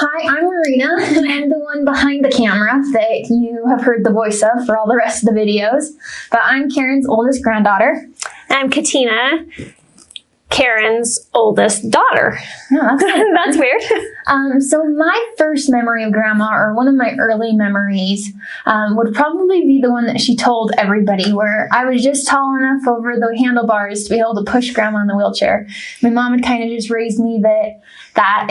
Hi, I'm Marina, and I'm the one behind the camera that you have heard the voice of for all the rest of the videos. But I'm Karen's oldest granddaughter. I'm Katina, Karen's oldest daughter. No, that's weird. So my first memory of Grandma, or one of my early memories, would probably be the one that she told everybody, where I was just tall enough over the handlebars to be able to push Grandma in the wheelchair. My mom had kind of just raised me that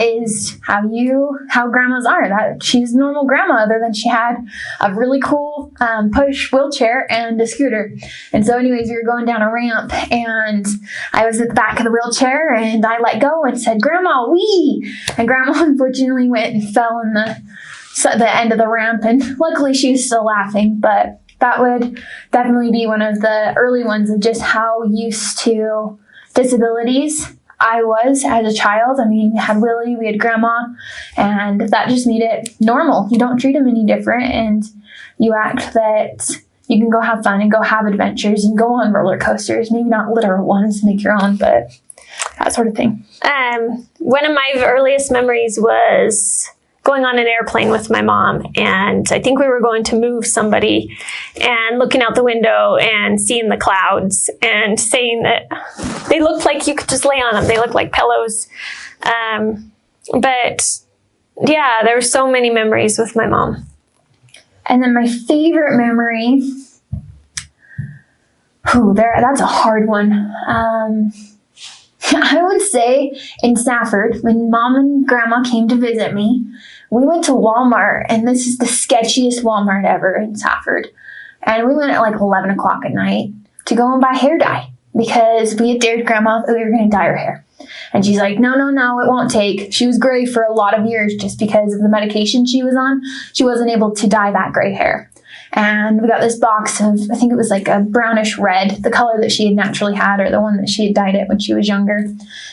is how grandmas are. That she's a normal grandma, other than she had a really cool push wheelchair and a scooter. And so anyways, we were going down a ramp, and I was at the back of the wheelchair, and I let go and said, "Grandma, wee!" And Grandma unfortunately went and fell in the end of the ramp, and luckily she was still laughing. But that would definitely be one of the early ones of just how used to disabilities I was as a child. I mean, we had Willie, we had Grandma, and that just made it normal. You don't treat them any different, and you act that you can go have fun and go have adventures and go on roller coasters. Maybe not literal ones, make your own, but that sort of thing. One of my earliest memories was going on an airplane with my mom, and I think we were going to move somebody, and looking out the window and seeing the clouds and saying that they looked like you could just lay on them. They looked like pillows. But yeah, there were so many memories with my mom. And then my favorite memory, that's a hard one. I would say in Stafford, when Mom and Grandma came to visit me, we went to Walmart, and this is the sketchiest Walmart ever in Stafford. And we went at like 11 o'clock at night to go and buy hair dye, because we had dared Grandma that we were going to dye her hair. And she's like, no, it won't take. She was gray for a lot of years just because of the medication she was on. She wasn't able to dye that gray hair. And we got this box of, I think it was like a brownish red, the color that she had naturally had, or the one that she had dyed it when she was younger.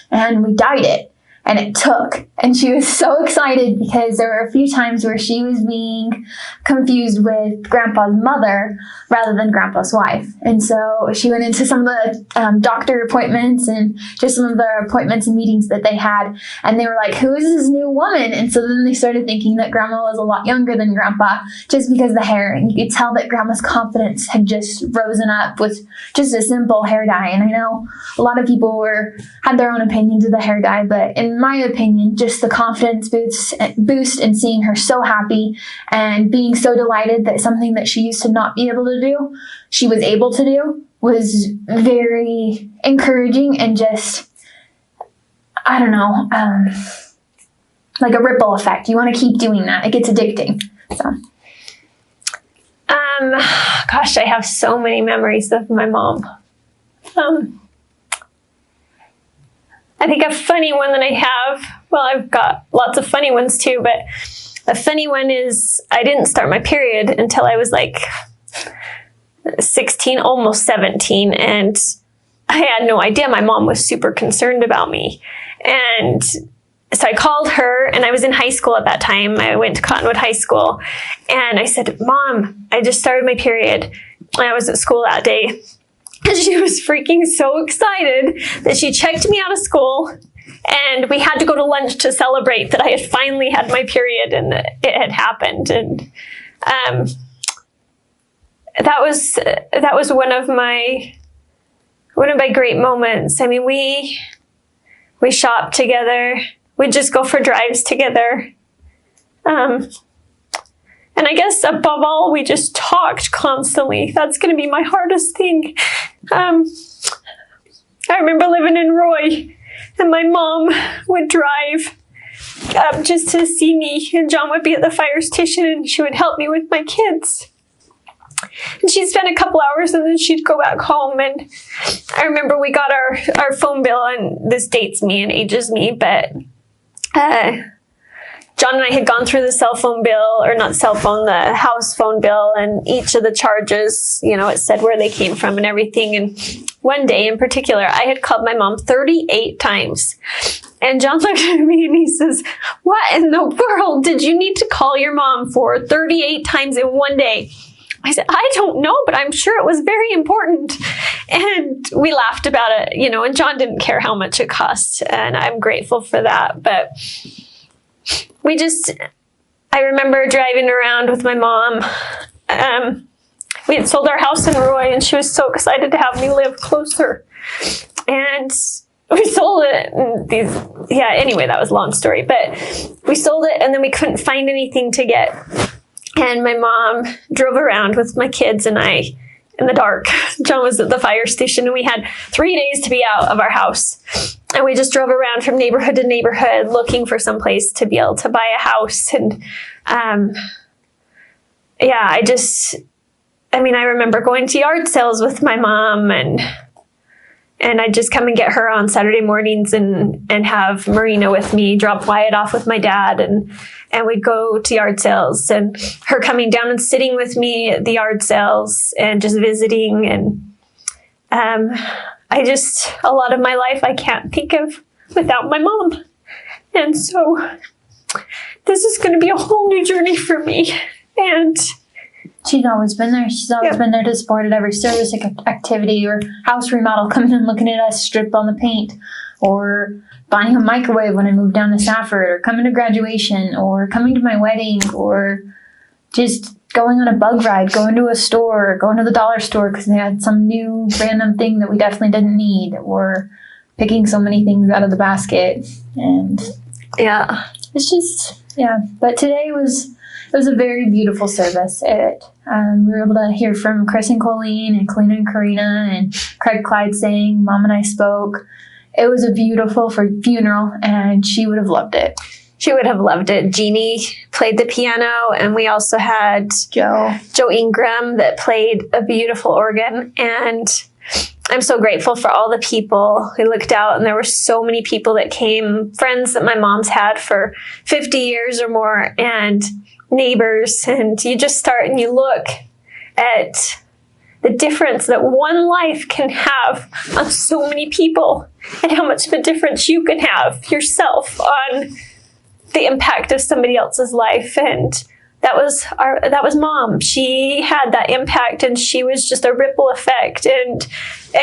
And we dyed it, and it took. And she was so excited because there were a few times where she was being confused with Grandpa's mother rather than Grandpa's wife. And so she went into some of the doctor appointments and just some of the appointments and meetings that they had. And they were like, who is this new woman? And so then they started thinking that Grandma was a lot younger than Grandpa just because of the hair. And you could tell that Grandma's confidence had just risen up with just a simple hair dye. And I know a lot of people had their own opinions of the hair dye, but in my opinion, just the confidence boost and seeing her so happy and being so delighted that something that she used to not be able to do, she was able to do, was very encouraging, and just, I don't know, like a ripple effect. You want to keep doing that. It gets addicting. So. Gosh, I have so many memories of my mom. I think a funny one that I have, well, I've got lots of funny ones too, but a funny one is I didn't start my period until I was like 16, almost 17, and I had no idea. My mom was super concerned about me. And so I called her, and I was in high school at that time. I went to Cottonwood High School, and I said, "Mom, I just started my period." And I was at school that day. And she was freaking so excited that she checked me out of school, and we had to go to lunch to celebrate that I had finally had my period and that it had happened. And that was one of my great moments. I mean, we shopped together. We'd just go for drives together. And I guess above all, we just talked constantly. That's going to be my hardest thing. I remember living in Roy, and my mom would drive up just to see me, and John would be at the fire station, and she would help me with my kids. And she'd spend a couple hours, and then she'd go back home. And I remember we got our phone bill, and this dates me and ages me, but John and I had gone through the house phone bill, and each of the charges, it said where they came from and everything. And one day in particular, I had called my mom 38 times. And John looked at me and he says, "What in the world did you need to call your mom for 38 times in one day?" I said, "I don't know, but I'm sure it was very important." And we laughed about it, and John didn't care how much it cost. And I'm grateful for that. But I remember driving around with my mom. We had sold our house in Roy, and she was so excited to have me live closer. And we sold it. Anyway, that was a long story. But we sold it, and then we couldn't find anything to get. And my mom drove around with my kids and I in the dark. John was at the fire station, and we had 3 days to be out of our house. And we just drove around from neighborhood to neighborhood looking for some place to be able to buy a house. And I remember going to yard sales with my mom, and I'd just come and get her on Saturday mornings and have Marina with me, drop Wyatt off with my dad, and we'd go to yard sales, and her coming down and sitting with me at the yard sales and just visiting. And a lot of my life I can't think of without my mom. And so this is going to be a whole new journey for me. And she's always been there. She's always been there to support at every service activity or house remodel, coming and looking at us strip on the paint, or buying a microwave when I moved down to Safford, or coming to graduation, or coming to my wedding, or just going on a bug ride, going to a store, going to the dollar store because they had some new random thing that we definitely didn't need, or picking so many things out of the basket. And it's just, but today was a very beautiful service. We were able to hear from Chris and Colleen and Colleen and Karina, and Craig Clyde saying, Mom and I spoke. It was a beautiful funeral, and she would have loved it. She would have loved it. Jeannie played the piano, and we also had Joe Ingram that played a beautiful organ. And I'm so grateful for all the people who looked out, and there were so many people that came, friends that my mom's had for 50 years or more, and neighbors. And you just start and you look at the difference that one life can have on so many people, and how much of a difference you can have yourself on the impact of somebody else's life. And that was Mom. She had that impact, and she was just a ripple effect and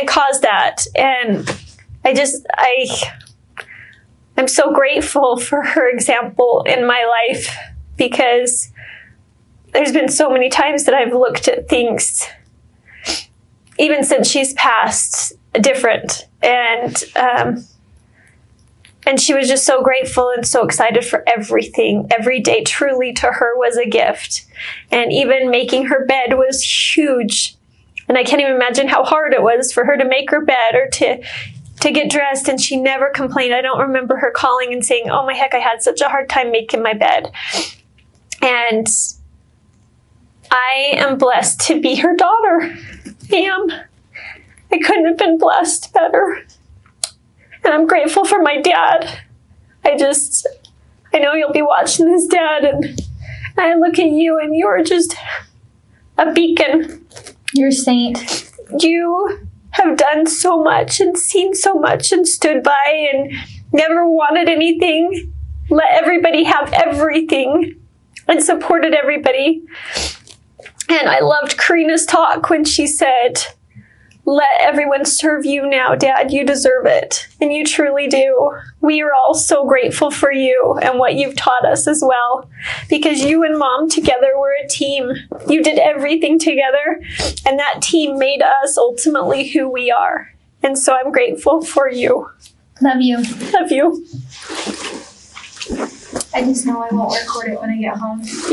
caused that. And I'm so grateful for her example in my life, because there's been so many times that I've looked at things, even since she's passed, different. And she was just so grateful and so excited for everything. Every day truly to her was a gift. And even making her bed was huge. And I can't even imagine how hard it was for her to make her bed or to get dressed. And she never complained. I don't remember her calling and saying, oh my heck, I had such a hard time making my bed. And I am blessed to be her daughter. I couldn't have been blessed better. And I'm grateful for my dad. I know you'll be watching this, Dad, and I look at you, and you're just a beacon. You're a saint. You have done so much and seen so much and stood by and never wanted anything. Let everybody have everything and supported everybody. And I loved Karina's talk when she said, let everyone serve you now, Dad. You deserve it. And you truly do. We are all so grateful for you and what you've taught us as well. Because you and Mom together were a team. You did everything together. And that team made us ultimately who we are. And so I'm grateful for you. Love you. Love you. I just know I won't record it when I get home. Yeah.